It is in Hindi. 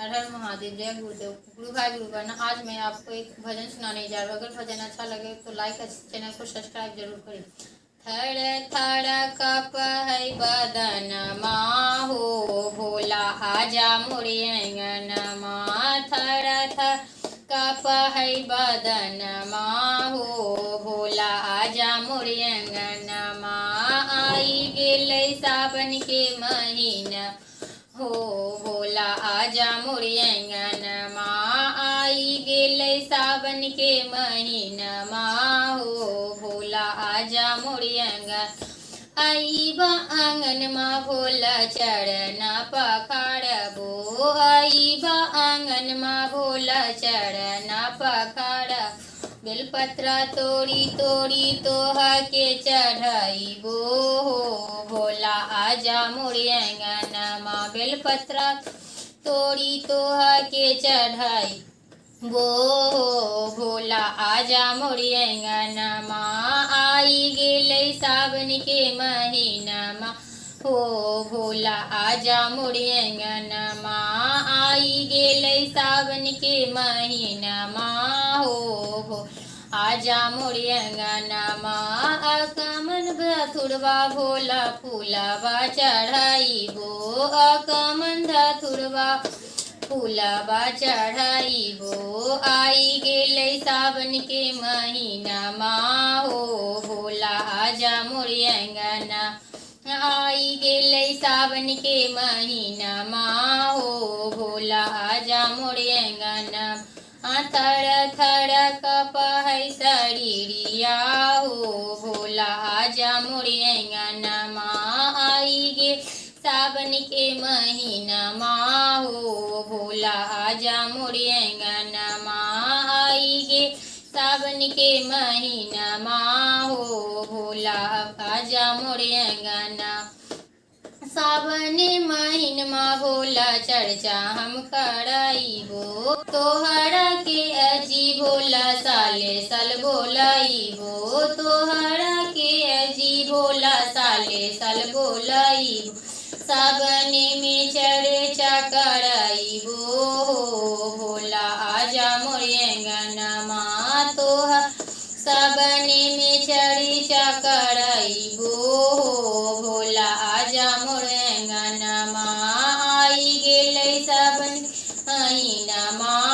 हर हर महादेव। जय गुरुदेव। गुरु भाई गुरु बहन, आज मैं आपको एक भजन सुनाने जा रहा हूँ। अगर भजन अच्छा लगे तो लाइक और चैनल को सब्सक्राइब जरूर करें। थड़ थड़ कप है बदन माहो भोला आजा मोरे अंगन माँ। थड़ थड़ कप है बदन माहो भोला आजा मोरे अंगन माँ। आई गेल सावन के महीना हो भोला आजा मोरे अंगन माँ। आई गेल सावन के महीना माँ हो भोला आजा मोरे अंगन। आई बा आंगन माँ भोला चरण पखाड़बो। आई बा आंगन माँ भोला चरण पखाड़। बेलपत्रा तोड़ी तोड़ी तोहा के चढ़ाईबो हो भोला आजा मोरे अंगन माँ। बेलपत्रा तोड़ी तोहा के चढ़ाई वो भोला आजा मोरे अंगन माँ। आई गेल सावन के महीना माँ हो भोला आजा मोरे अंगन माँ। आई गेल सावन के महीना माँ हो आजा मोरे अंगन माँ। अकमन धथुरवा भोला फूलवा चढ़ाईबो। अकमन धथुरवा फूलवा चढ़ाईबो। आई गेल सावन के महीना माँ हो भोला आजा मोरे अंगन। आई गेल सावन के महीना माँ हो भोला आजा मोरे अंगन। थड़ थड़ कप है शरीरिया हो भोला आजा मोरे अंगन माँ। आई गे सावन के महीना माँ हो भोला आजा मोरे अंगन माँ। आई गे सावन के महीना माँ हो भोला आजा मोरे अंगन। सावन महीन माँ भोला चर्चा हम कराईबो। तोहरा के अजी भोला साले साल बोलाईबो। तोहरा के अजी भोला साले साल बोलाईबो। सावन में चर्चा कराईबो भोला आजा मोरे अंगन माँ। तोहा सावन में चर्चा कराईबो भोला आजा मोरे अंगन माँ। आई गेल सावन महीना माँ